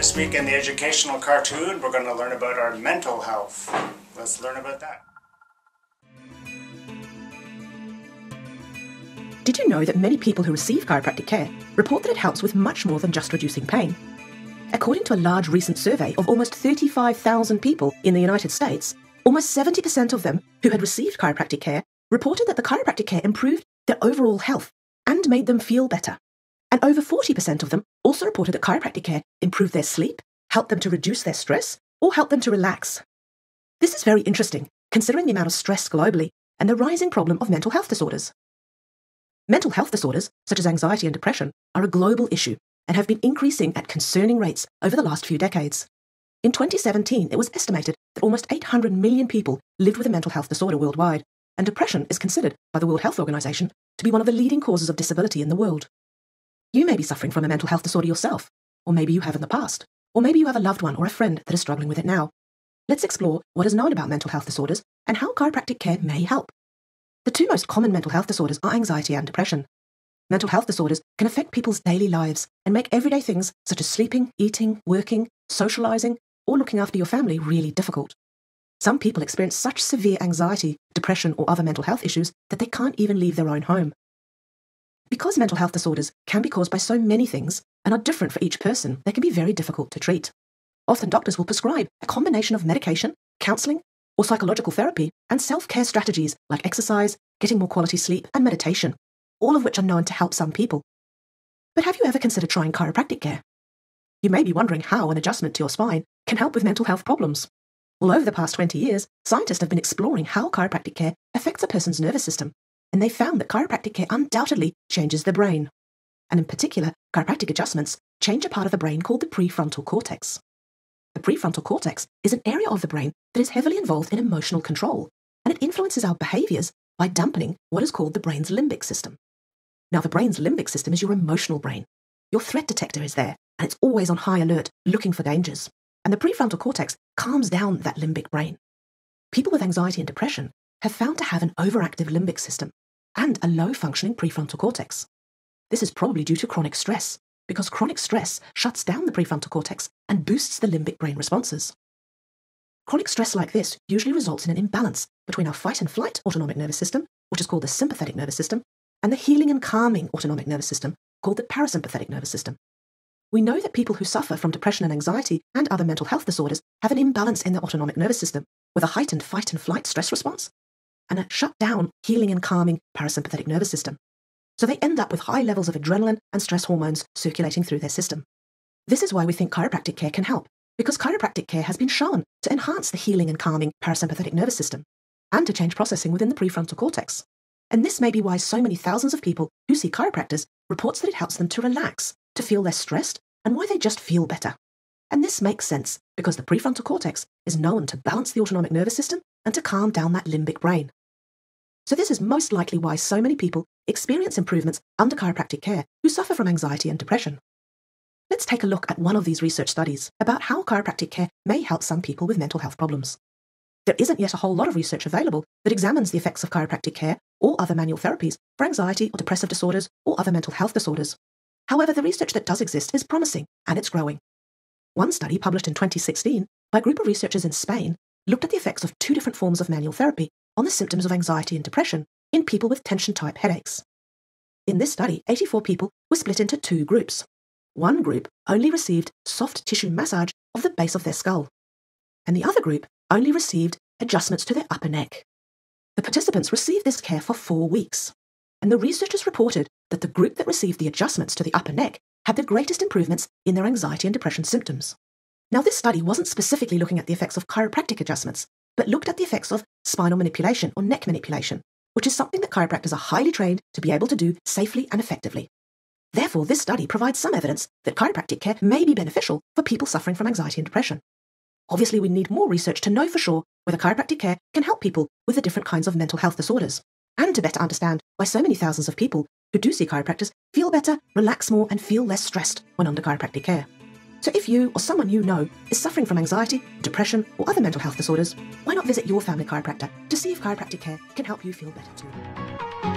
This week in the educational cartoon, we're going to learn about our mental health. Let's learn about that. Did you know that many people who receive chiropractic care report that it helps with much more than just reducing pain? According to a large recent survey of almost 35,000 people in the United States, almost 70% of them who had received chiropractic care reported that the chiropractic care improved their overall health and made them feel better. And over 40% of them also reported that chiropractic care improved their sleep, helped them to reduce their stress, or helped them to relax. This is very interesting, considering the amount of stress globally and the rising problem of mental health disorders. Mental health disorders, such as anxiety and depression, are a global issue and have been increasing at concerning rates over the last few decades. In 2017, it was estimated that almost 800 million people lived with a mental health disorder worldwide, and depression is considered by the World Health Organization to be one of the leading causes of disability in the world. You may be suffering from a mental health disorder yourself, or maybe you have in the past, or maybe you have a loved one or a friend that is struggling with it now. Let's explore what is known about mental health disorders and how chiropractic care may help. The two most common mental health disorders are anxiety and depression. Mental health disorders can affect people's daily lives and make everyday things such as sleeping, eating, working, socializing, or looking after your family really difficult. Some people experience such severe anxiety, depression, or other mental health issues that they can't even leave their own home. Because mental health disorders can be caused by so many things and are different for each person, they can be very difficult to treat. Often doctors will prescribe a combination of medication, counseling, or psychological therapy, and self-care strategies like exercise, getting more quality sleep, and meditation, all of which are known to help some people. But have you ever considered trying chiropractic care? You may be wondering how an adjustment to your spine can help with mental health problems. Well, over the past 20 years, scientists have been exploring how chiropractic care affects a person's nervous system, and they found that chiropractic care undoubtedly changes the brain. And in particular, chiropractic adjustments change a part of the brain called the prefrontal cortex. The prefrontal cortex is an area of the brain that is heavily involved in emotional control, and it influences our behaviors by dampening what is called the brain's limbic system. Now, the brain's limbic system is your emotional brain. Your threat detector is there, and it's always on high alert, looking for dangers. And the prefrontal cortex calms down that limbic brain. People with anxiety and depression have found to have an overactive limbic system and a low-functioning prefrontal cortex. This is probably due to chronic stress, because chronic stress shuts down the prefrontal cortex and boosts the limbic brain responses. Chronic stress like this usually results in an imbalance between our fight and flight autonomic nervous system, which is called the sympathetic nervous system, and the healing and calming autonomic nervous system, called the parasympathetic nervous system. We know that people who suffer from depression and anxiety and other mental health disorders have an imbalance in their autonomic nervous system, with a heightened fight and flight stress response, and a shut down healing and calming parasympathetic nervous system. So they end up with high levels of adrenaline and stress hormones circulating through their system. This is why we think chiropractic care can help, because chiropractic care has been shown to enhance the healing and calming parasympathetic nervous system, and to change processing within the prefrontal cortex. And this may be why so many thousands of people who see chiropractors reports that it helps them to relax, to feel less stressed, and why they just feel better. And this makes sense, because the prefrontal cortex is known to balance the autonomic nervous system and to calm down that limbic brain. So this is most likely why so many people experience improvements under chiropractic care who suffer from anxiety and depression. Let's take a look at one of these research studies about how chiropractic care may help some people with mental health problems. There isn't yet a whole lot of research available that examines the effects of chiropractic care or other manual therapies for anxiety or depressive disorders or other mental health disorders. However, the research that does exist is promising, and it's growing. One study published in 2016 by a group of researchers in Spain looked at the effects of two different forms of manual therapy on the symptoms of anxiety and depression in people with tension-type headaches. In this study, 84 people were split into two groups. One group only received soft tissue massage of the base of their skull, and the other group only received adjustments to their upper neck. The participants received this care for 4 weeks, and the researchers reported that the group that received the adjustments to the upper neck had the greatest improvements in their anxiety and depression symptoms. Now, this study wasn't specifically looking at the effects of chiropractic adjustments, but looked at the effects of spinal manipulation or neck manipulation, which is something that chiropractors are highly trained to be able to do safely and effectively. Therefore, this study provides some evidence that chiropractic care may be beneficial for people suffering from anxiety and depression. Obviously, we need more research to know for sure whether chiropractic care can help people with the different kinds of mental health disorders, and to better understand why so many thousands of people who do see chiropractors feel better, relax more, and feel less stressed when under chiropractic care. So if you or someone you know is suffering from anxiety, depression, or other mental health disorders, why not visit your family chiropractor to see if chiropractic care can help you feel better too?